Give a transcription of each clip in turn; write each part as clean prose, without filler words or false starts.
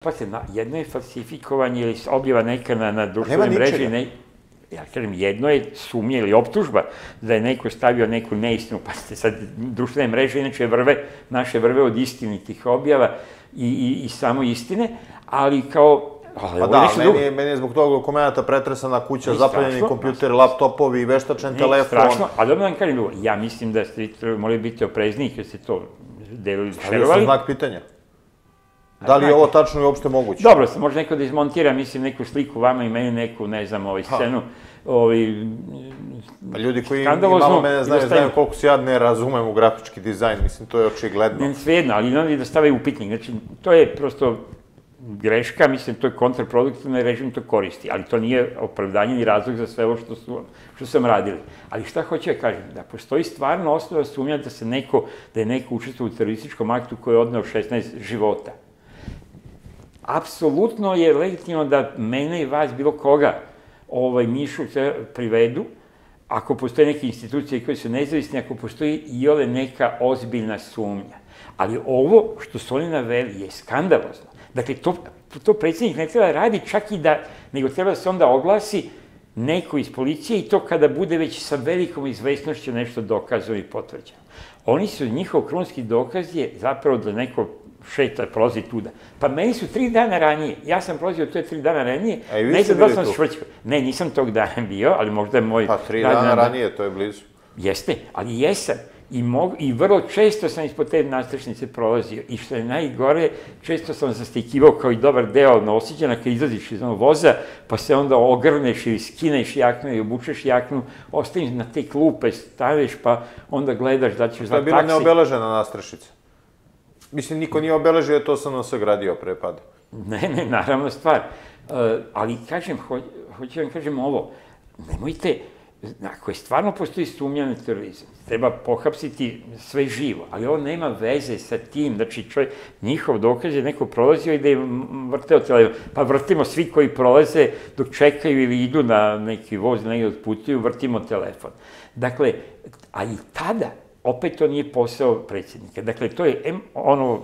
Pa se, jedno je falsifikovanje ili objava neka na društvenoj mreži, ja kažem, jedno je sumnja ili optužba da je neko stavio neku neistinu, pa ste sad, društvene mreže inače naše vrve od istinitih objava i samo istine, ali kao... Pa da, meni je zbog toga dokumenta pretresana kuća, zapaljeni kompjuter, laptopovi, veštačen telefon. Strašno, ali da vam kažem, ja mislim da ste morali biti oprezniji kad ste to delili, šerovali. Stavio sam znak pitanja. Da li je ovo tačno i uopšte moguće? Dobro, može neko da izmontira, mislim, neku sliku vama i meni, neku, ne znam, scenu, ljudi koji malo mene znaju koliko se ja ne razumem u grafički dizajn, mislim, to je očigledno. Ne, svejedno, ali onda da stave upitnik, znači, to je prosto greška, mislim, to je kontraproduktivno, režim to koristi, ali to nije opravdanje ni razlog za sve ovo što sam radili. Ali šta hoću da kažem, da postoji stvarno osnova sumnja da je neko učestvovao u terorističkom aktu koji je odneo 16 života. Apsolutno je legitimno da mene i vas, bilo koga, Mišu privedu, ako postoje neke institucije koje su nezavisne, ako postoji i ove neka ozbiljna sumnja. Ali ovo što su oni naveli je skandalozno. Dakle, to predsjednik ne treba radi čak i da, nego treba da se onda oglasi neko iz policije i to kada bude već sa velikom izvesnošću nešto dokazano i potvrđeno. Njihov krunski dokaz je zapravo da neko šeta, prolazi tuda. Pa meni su 3 dana ranije, ja sam prolazio to je 3 dana ranije, ne znam da sam švrćkao. Ne, nisam tog dana bio, ali možda je moj... Pa 3 dana ranije, to je blizu. Jeste, ali jesam. I vrlo često sam ispod te nadstrešnice prolazio. I što je najgore, često sam zastekivao kao i dobar deo Novosađana kad izlaziš iz onog voza, pa se onda ogrneš ili skineš jaknu i obučeš jaknu, ostaviš na te klupe, staviš, pa onda gledaš da ćeš za taksi. To je bila neobeležena nadstrešnica. Mislim, niko nije obeležio, to sam nas sagradio pre pada. Ne, naravno stvar. Ali, kažem, hoću vam kažem ovo, nemojte, ako je stvarno postoji sumnja na terorizam, treba pohapsiti sve živo, ali ovo nema veze sa tim, znači njihov dokaz je neko prolazio i da je vrteo telefon, pa vrtimo svi koji prolaze dok čekaju ili idu na neki voz, negdje otputuju, vrtimo telefon. Dakle, a i tada, opet to nije posao predsjednika. Dakle, to je,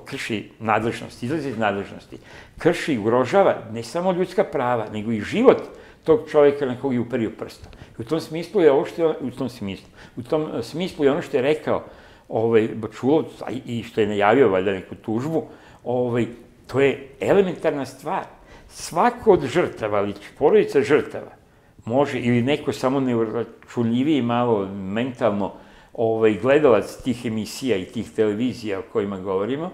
krši nadležnosti, izlazi iz nadležnosti, krši i ugrožava ne samo ljudska prava, nego i život tog čovjeka na kog je uperio prstom. U tom smislu je ono što je rekao Bačulov i što je najavio valjda neku tužbu, to je elementarna stvar. Svako od žrtava, ali porodica žrtava, može, ili neko samo neuračunljiviji malo mentalno gledalac tih emisija i tih televizija o kojima govorimo,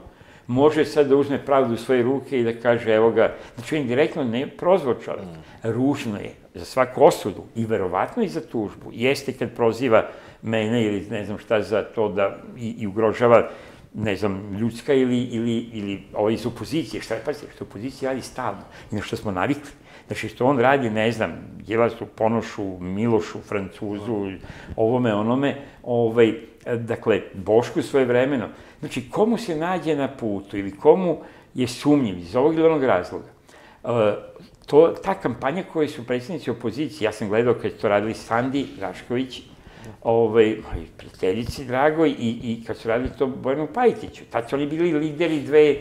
može sad da uzme pravdu u svoje ruke i da kaže, evo ga, znači on direktno ne prozvao čovjek. Ružno je za svaku osudu i verovatno i za tužbu. Jeste kad proziva mene ili ne znam šta za to da i ugrožava, ne znam, ljudska ili iz opozicije. Šta je, pazite, što opozicija radi stalno i na što smo navikli. Znači, što on radi, ne znam, Đilasu, Ponošu, Milošu, Francuzu, ovome, onome, dakle, Bošku svojevremeno. Znači, komu se nađe na putu ili komu je sumnjiv iz ovog ili onog razloga. Ta kampanja koje su predsjednici opozicije, ja sam gledao kad su to radili Sandi Rašković, prijateljici dragoj i kad su radili to Bojanu Pajtiću. Tad su oni bili lideri dve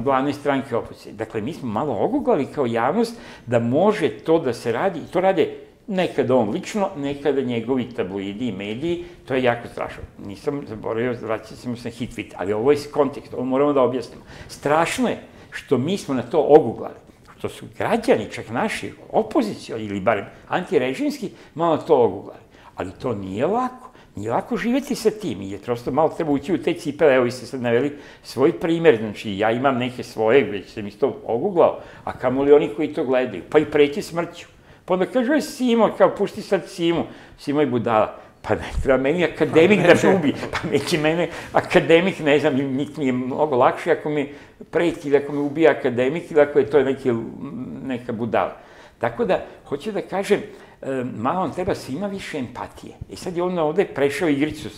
glavne stranke opozicije. Dakle, mi smo malo oguglali kao javnost da može to da se radi, i to rade nekada on lično, nekada njegovi tabloidi i mediji, to je jako strašno. Nisam zaboravio, vraćali smo se na Hitvit, ali ovo je kontekst, ovo moramo da objasnimo. Strašno je što mi smo na to oguglali, što su građani, čak naši, opozicioni ili barem antirežimski, malo na to oguglali. Ali to nije lako. Nije lako živeti sa tim, jer prosto malo treba ući u te cipele, evo vi ste sad naveli svoj primer, znači ja imam neke svoje, već sam isto oguglao, a kamoli oni koji to gledaju, pa i preti smrću. Pa onda kažu, Simo, kao pušti sad Simu, Simo je budala. Pa ne treba meni akademik da me ubije, pa neće mene akademik, ne znam, niti mi je mnogo lakše ako me preti ili ako me ubije akademik ili ako je to neka budala. Tako da, hoću da kažem, malo vam treba svima više empatije. I sad je on ovde prešao igricu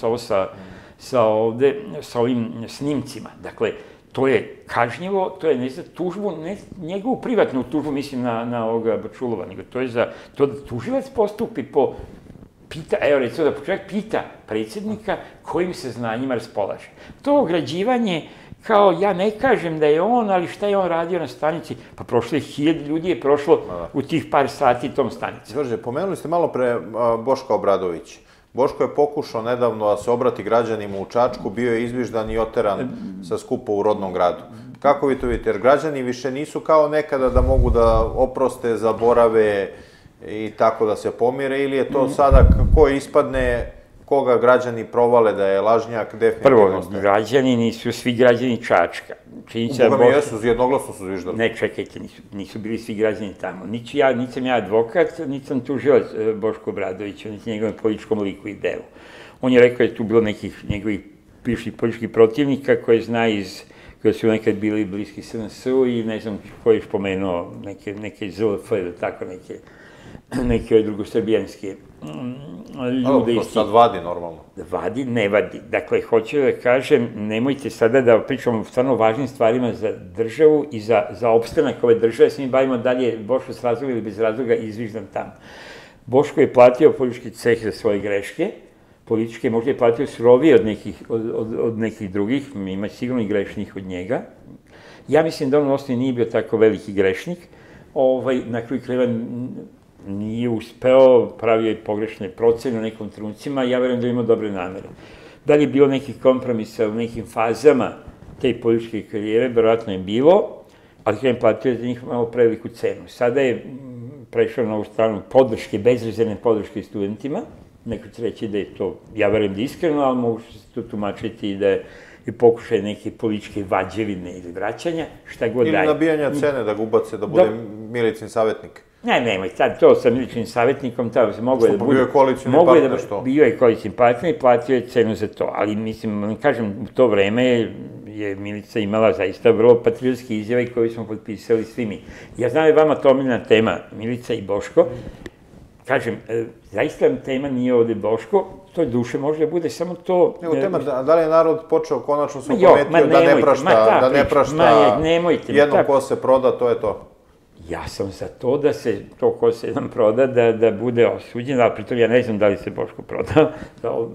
sa ovim snimcima. Dakle, to je kažnjivo, to je ne za tužbu, ne njegovu privatnu tužbu, mislim na ovoga Bačulova, nego to je za to da tužilac postupi evo recimo da čovjek pita predsjednika kojim saznanjima raspolaže. To ograđivanje kao ja ne kažem da je on, ali šta je on radio na stanici? Pa prošlo je 1000 ljudi je prošlo u tih par sati tom stanici. Đorđe, pomenuli ste malo pre Boška Obradovića. Boško je pokušao nedavno da se obrati građanima u Čačku, bio je izviždan i oteran sa skupa u rodnom gradu. Kako vi to vidite? Jer građani više nisu kao nekada da mogu da oproste, zaborave i tako da se pomire, ili je to sada ko ispadne, koga građani provale da je lažnjak, definitivno ste? Prvo, građani nisu svi građani Čačka. U Boga mi jesu, jednoglasno su zviždali. Ne, čekajte, nisu bili svi građani tamo. Niti sam ja advokat, niti sam tužilac Bošku Obradoviću, niti njegovom političkom liku i delu. On je rekao da je tu bilo nekih njegovih bivših političkih protivnika koje zna koji su nekad bili bliski SNS-u i ne znam ko je spomenuo neke ZLF ili tako neke drugosrbijanske ljude. To sad vadi normalno. Vadi, ne vadi. Dakle, hoću da kažem, nemojte sada da pričamo o stvarno važnim stvarima za državu i za opstanak ove države, se mi bavimo dalje Boško s razloga ili bez razloga izviždan tamo. Boško je platio politički ceh za svoje greške, političke možda je platio surovije od nekih drugih, ima sigurno i grešnih od njega. Ja mislim da on u osnovi nije bio tako veliki grešnik, na kraju krajeva nije uspeo, pravio je pogrešne procene u nekim trenucima, ja verujem da je imao dobre namere. Da li je bilo nekih kompromisa u nekim fazama te političke karijere, verovatno je bilo, ali kada je platio za njih malo preveliku cenu. Sada je prešao na ovu stranu podrške, bezrezervne podrške studentima, neko će reći da je to, ja verujem da je iskreno, ali mogu se to tumačiti i da je pokušaj neke političke vađevine ili vraćanja, šta god daje. Ili nabijanja cene da ga ubace, da bude milicin savjetnik. Nemoj, sad to sa miličnim savjetnikom, mogo je da bude... Bio je koalicijni partner, što? Bio je koalicijni partner i platio je cenu za to, ali mislim, kažem, u to vreme je Milica imala zaista vrlo patriotske izjave koje smo potpisali svi mi. Ja znam da je vama to omiljena tema, Milica i Boško. Kažem, zaista tema nije ovde Boško, to duše može da bude samo to... Nego tema, da li je narod počeo konačno se opametio da ne prašta jednom ko se proda, to je to? Ja sam za to da se to ko se jedan proda, da bude osuđen, ali pritom ja ne znam da li se Boško prodao,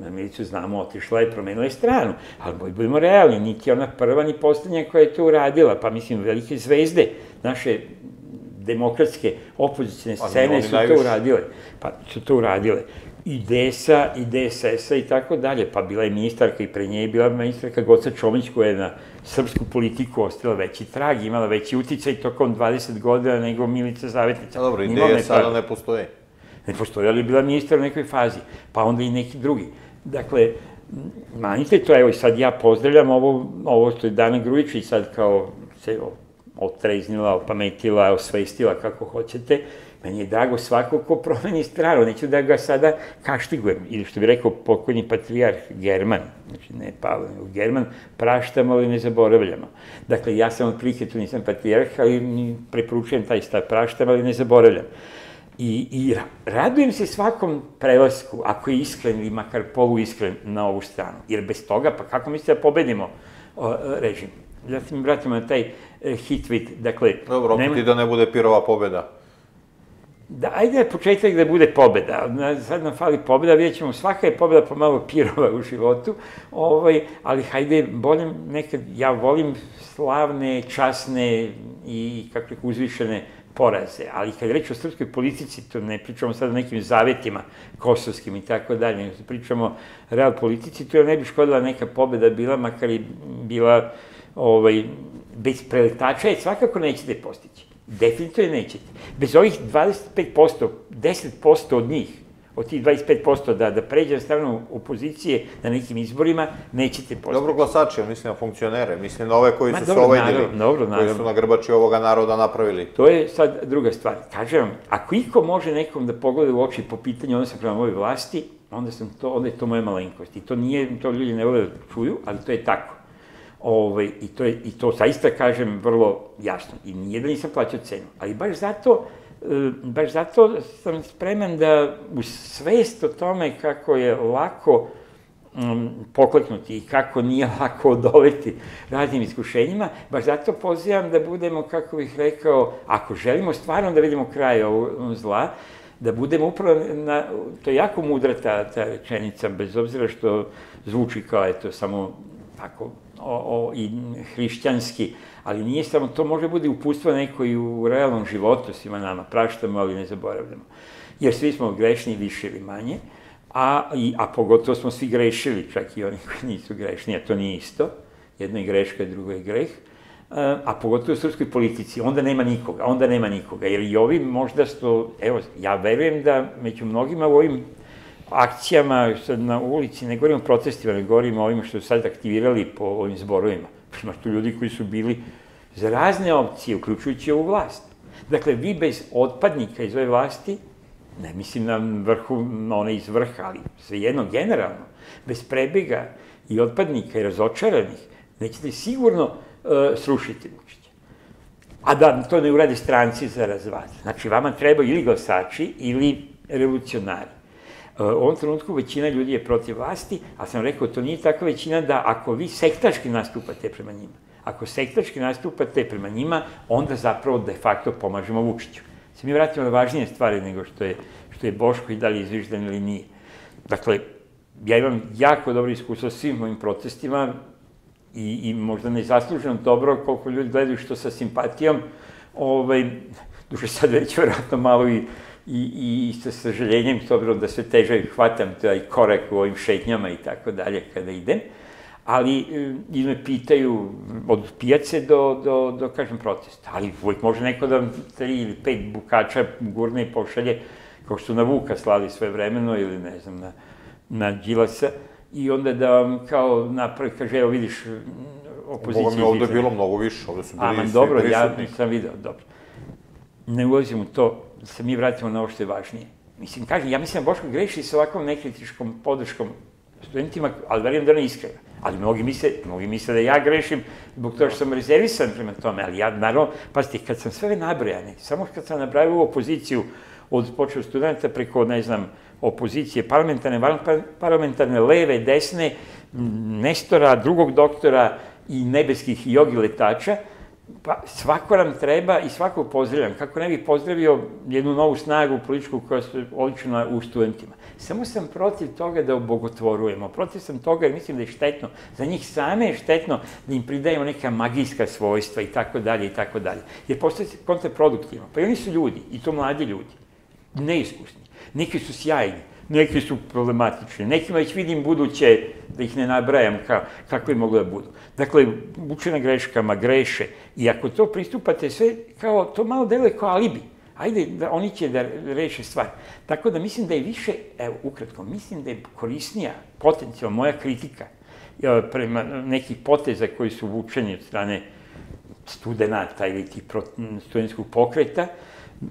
na Milicu znamo, otišla je, promenila je stranu, ali budemo realni, niti ona prva, ni poslednja koja je to uradila, pa mislim, velike zvezde naše demokratske opozicijne scene su to uradile. I DS-a, i DSS-a i tako dalje. Pa bila je ministarka i pre nje je bila ministarka Goca Čomić koja je na srpsku politiku ostavila veći trag, imala veći uticaj tokom 20 godina nego Milica Zavetnica. Dobro, ideja sada ne postoji. Ne postoji, ali je bila ministar u nekoj fazi. Pa onda i neki drugi. Dakle, manite to, evo i sad ja pozdravljam ovo što je Dana Grujičić sad kao se otreznila, opametila, osvestila, kako hoćete. Meni je drago svako ko promeni stranu, neću da ga sada kaštigujem. Ili što bi rekao pokojni patrijarh German, znači ne Pavle, nego German, praštamo ali ne zaboravljamo. Dakle, ja sam otprilike tu nisam patrijarh, ali preporučujem taj stav, praštam ali ne zaboravljam. I radujem se svakom prelasku, ako je iskren ili makar poluiskren na ovu stranu. Jer bez toga, pa kako mislite da pobedimo režim? Da se mi vratimo na taj hit tweet, dakle... Dobro, opet da ne bude pirova pobeda. Da, ajde početak da bude pobeda, sad nam fali pobeda, vidjet ćemo, svaka je pobeda pomalo pirova u životu, ali hajde, ja volim slavne, časne i kako uzvišene poraze, ali kad je reč o srpskoj politici, to ne pričamo sad o nekim zavetima kosovskim i tako dalje, nego se pričamo real politici, to je ne bi škodila neka pobeda bila, makar i bila bez preletača, svakako nećete postići. Definitivno nećete. Bez ovih 25%, 10% od njih, od tih 25% da pređe na stranu opozicije na nekim izborima, nećete postići. Dobro glasači, mislim na funkcionere, mislim na ove koji su se ovajdili, koji su na grbači ovoga naroda napravili. To je sad druga stvar. Kažem vam, ako iko može nekom da pogleda u oči po pitanju odnosa prema ovoj vlasti, onda je to moja malenkost. I to ljudi ne vole da čuju, ali to je tako. I to zaista kažem vrlo jasno. I nije da nisam plaćao cenu. Ali baš zato sam spreman da uz svest o tome kako je lako pokleknuti i kako nije lako odoleti raznim iskušenjima, baš zato pozivam da budemo, kako bih rekao, ako želimo stvarno da vidimo kraj ovog zla, da budemo upravo, to je jako mudra ta rečenica, bez obzira što zvuči kao, eto, samo tako i hrišćanski, ali nije samo, to može bude uputstvo neko i u realnom životu svima nama, praštamo, ali ne zaboravljamo. Jer svi smo grešni više ili manje, a pogotovo smo svi grešili, čak i oni koji nisu grešni, a to nije isto. Jedno je greška, drugo je greh. A pogotovo u srpskoj politici, onda nema nikoga, jer i ovi možda su, evo, ja verujem da među mnogima u ovim akcijama na ulici, ne govorimo o protestima, ne govorimo o ovima što su sad aktivirali po ovim zborovima, ima tu ljudi koji su bili za razne opcije, uključujući ovu vlast. Dakle, vi bez otpadnika iz ove vlasti, ne mislim na vrhu, one iz vrha, ali svejedno, generalno, bez prebega i otpadnika i razočaranih, nećete sigurno srušiti Vučića. A da to ne urade stranci za razvad. Znači, vama treba ili glasači ili revolucionari. U ovom trenutku većina ljudi je protiv vlasti, a sam rekao, to nije takva većina da ako vi sektaški nastupate prema njima, onda zapravo de facto pomažemo Vučiću. Se mi vratimo na važnije stvari nego što je Boško i da li je izviždan ili nije. Dakle, ja imam jako dobro iskustvo s svim mojim protestima i možda nezasluženo dobro koliko ljudi gledaju što sa simpatijom, duše sad već vjerojatno malo i sa sažaljenjem, s obzirom da sve teže hvatam taj korak u ovim šetnjama i tako dalje kada idem, ali ili me pitaju od pijace do kažem, protesta. Ali uvijek može neko da 3 ili 5 bukača gurne i pošalje, kao što su na Vuka slali svojevremeno ili ne znam, na Đilasa, i onda da vam kao napravi, kaže, evo vidiš, opozicija izviždana. Boga mi, ovde je bilo mnogo više, ovde su bili svi prisutni. Dobro, ja sam vidio, dobro. Ne ulazim u to, da se mi vratimo na ovo što je važnije. Mislim, kažem, ja mislim da Boško greši sa ovakvom nekritičkom podrškom studentima, ali verujem da ne iskreno. Ali mnogi misle da ja grešim zbog toga što sam rezervisan prema tome, ali ja, naravno, pazite, kad sam sve nabrojane, samo kad sam nabrajao u opoziciju od počeo studenta preko, ne znam, opozicije parlamentarne, leve, desne, Nestora, drugog doktora i nebeskih jogi letača, pa svako nam treba i svakog pozdravljam. Kako ne bih pozdravio jednu novu snagu političku koja se odlična u studentima. Samo sam protiv toga da obogotvorujemo. Protiv sam toga jer mislim da je štetno. Za njih same je štetno da im pridajemo neka magijska svojstva i tako dalje i tako dalje. Jer postoje kontraproduktivno. Pa i oni su ljudi, i to mladi ljudi, neiskusni. Neki su sjajni, neki su problematični. Nekima već vidim buduće, da ih ne nabrajam kako je moglo da budu. Dakle, uče na greškama, greše. I ako to pristupate sve, kao to malo deluje kao alibi. Ajde, oni će da reše stvar. Tako da mislim da je više, evo, ukratko, mislim da je korisnija potencijalno moja kritika prema nekih poteza koji su vučeni od strane studenata ili tih studentskog pokreta,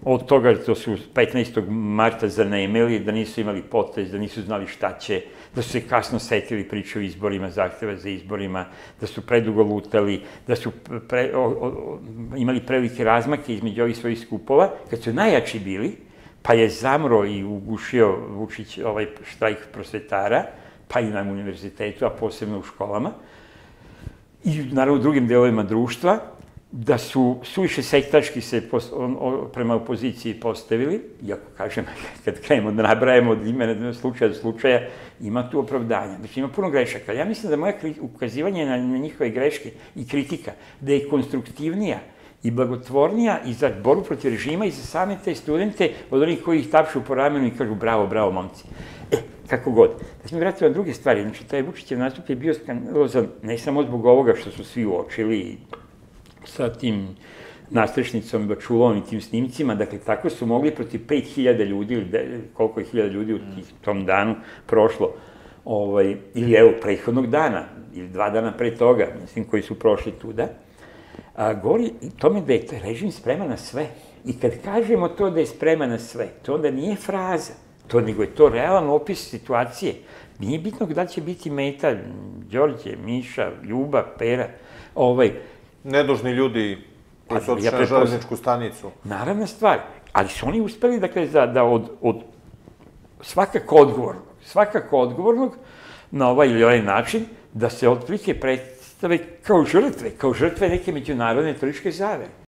od toga da su 15. marta zanemeli, da nisu imali potez, da nisu znali šta će, da su se kasno setili priče o izborima, zahteva za izborima, da su predugo lutali, da su imali prevelike razmake između ovih svojih skupova, kad su najjači bili, pa je zamro i ugušio Vučić ovaj štrajk prosvetara, pa i na univerzitetu, a posebno u školama, i naravno u drugim delovima društva, da su suviše sektaški se prema opoziciji postavili, iako kažem, kad krenemo da nabrajamo od imena slučaja do slučaja, ima tu opravdanja. Znači, ima puno grešaka. Ja mislim da moje ukazivanje na njihove greške i kritika, da je konstruktivnija i blagotvornija i za borbu protiv režima i za same te studente od onih koji ih tapšu po ramenu i kažu bravo, bravo, momci. Kako god. Da se mi vratimo na druge stvari. Znači, taj Vučićev nastup je bio skandalozan, ne samo zbog ovoga što su svi uočili sa tim nastrešnicom, bačulom i tim snimcima, dakle, tako su mogli protiv 5000 ljudi, ili koliko je 1000 ljudi u tom danu prošlo, ili evo, prethodnog dana, ili 2 dana pre toga, mislim, koji su prošli tuda, govori tome da je režim spreman na sve. I kad kažemo to da je spreman na sve, to onda nije fraza, nego je to realan opis situacije. Nije bitno da će biti meta Đorđe, Miša, Ljuba, Pera, nedužni ljudi koji su otišli na železničku stanicu. Naravna stvar, ali su oni uspeli, dakle, da od svakako odgovornog, na ovaj ili ovaj način, da se otprilike predstave kao žrtve neke međunarodne terorističke zavere.